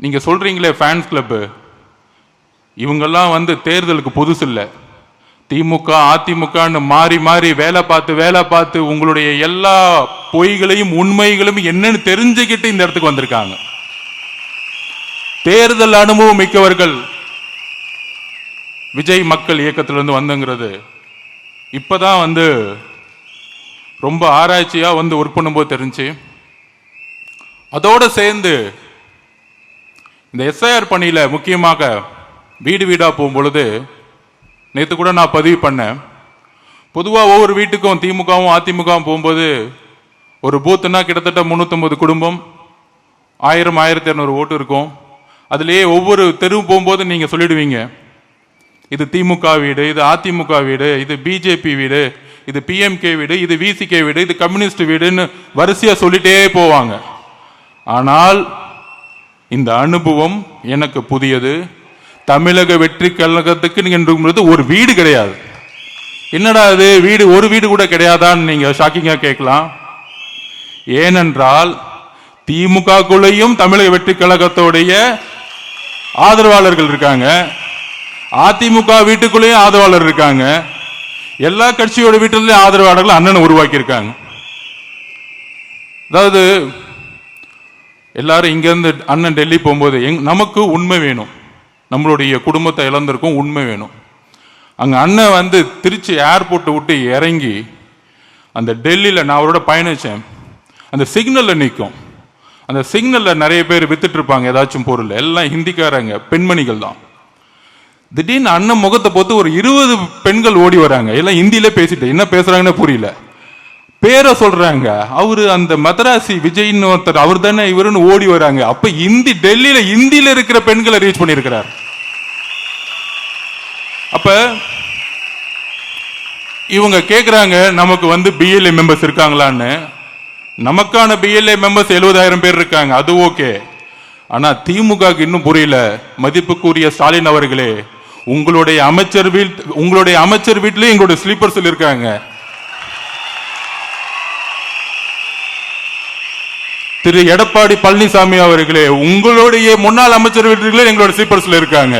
நீங்க சொல்றீங்களே fans club, இவங்கெல்லாம் வந்து தேர்தலுக்கு புதுசு இல்லை. திமுக அதிமுகன்னு மாறி மாறி வேலை பார்த்து உங்களுடைய எல்லா பொய்களையும் உண்மைகளையும் என்னன்னு தெரிஞ்சுக்கிட்டு இந்த இடத்துக்கு வந்திருக்காங்க. தேர்தல் அனுபவம் மிக்கவர்கள் விஜய் மக்கள் இயக்கத்திலிருந்து வந்துங்கிறது இப்பதான் வந்து ரொம்ப ஆராய்ச்சியா வந்து ஒர்க் பண்ணும்போது தெரிஞ்சு, அதோட சேர்ந்து இந்த எஸ்ஐஆர் பணியில முக்கியமாக வீடு வீடா போகும்பொழுது நேற்று கூட நான் பதிவு பண்ணேன். பொதுவாக ஒவ்வொரு வீட்டுக்கும் திமுகவும் அதிமுகவும் போகும்போது ஒரு பூத்துனா கிட்டத்தட்ட 350 குடும்பம், 1000 1200 ஓட்டு இருக்கும். அதுலேயே ஒவ்வொரு தெருவு போகும்போது நீங்கள் சொல்லிடுவீங்க, இது திமுக வீடு, இது அதிமுக வீடு, இது பிஜேபி வீடு, இது பிஎம்கே வீடு, இது விசிகே வீடு, இது கம்யூனிஸ்ட் வீடுன்னு வரிசையா சொல்லிட்டே போவாங்க. ஆனால் இந்த அனுபவம் எனக்கு புதியது. தமிழக வெற்றி கழகத்துக்கு என்று ஒரு வீடு கிடையாது. என்னடா அது வீடு, ஒரு வீடு கூட கிடையாதான்னு நீங்க ஷாக்கிங்கா கேட்கலாம். ஏனென்றால் திமுகக்குள்ளேயும் தமிழக வெற்றி கழகத்தோடைய ஆதரவாளர்கள் இருக்காங்க, அதிமுக வீட்டுக்குள்ளேயும் ஆதரவாளர் இருக்காங்க, எல்லா கட்சியோட வீட்டிலையும் ஆதரவாளர்கள் அண்ணனை உருவாக்கி இருக்காங்க. அதாவது எல்லாரும் இங்கிருந்து அண்ணன் டெல்லி போகும்போது நமக்கு உண்மை வேணும், நம்மளுடைய குடும்பத்தை இழந்திருக்கும், உண்மை வேணும். அங்க அண்ணன் வந்து திருச்சி ஏர்போர்ட்டை விட்டு இறங்கி அந்த டெல்லியில் நான் அவரோட பயணிச்சேன். அந்த சிக்னல்ல நிற்கும், அந்த சிக்னல்ல நிறைய பேர் வித்துட்டு இருப்பாங்க ஏதாச்சும் பொருள், எல்லாம் ஹிந்திக்காரங்க, பெண்மணிகள் தான். திடீர்னு அண்ணன் முகத்தை பார்த்து ஒரு 20 பெண்கள் ஓடி வராங்க. எல்லாம் ஹிந்தியில பேசிட்டு என்ன பேசுறாங்கன்னு புரியல, பேரை சொல்றாங்க. அவரு அந்த மதராசி விஜய்னு ஒருத்தர், அவர் தானே இவருன்னு ஓடி வராங்க. அப்ப இந்தி டெல்லியில இந்தியில இருக்கிற பெண்களை ரீச் பண்ணியிருக்கிறார். அப்ப இவங்க கேட்கிறாங்க நமக்கு வந்து பிஎல்ஏ மெம்பர்ஸ் இருக்காங்களான்னு. நமக்கான பிஎல்ஏ மெம்பர்ஸ் 70,000 பேர் இருக்காங்க, அது ஓகே. ஆனா திமுக இன்னும் புரியல. மதிப்புக்குரிய ஸ்டாலின் அவர்களே, உங்களுடைய அமைச்சர் வீட்டிலே எங்களுடைய ஸ்லீப்பர்ஸ் இருக்காங்க. திரு எடப்பாடி பழனிசாமி அவர்களே, உங்களுடைய முன்னாள் அமைச்சர் வீட்டிலே எங்களுடைய ஸ்லீப்பர்ஸ்ல இருக்காங்க.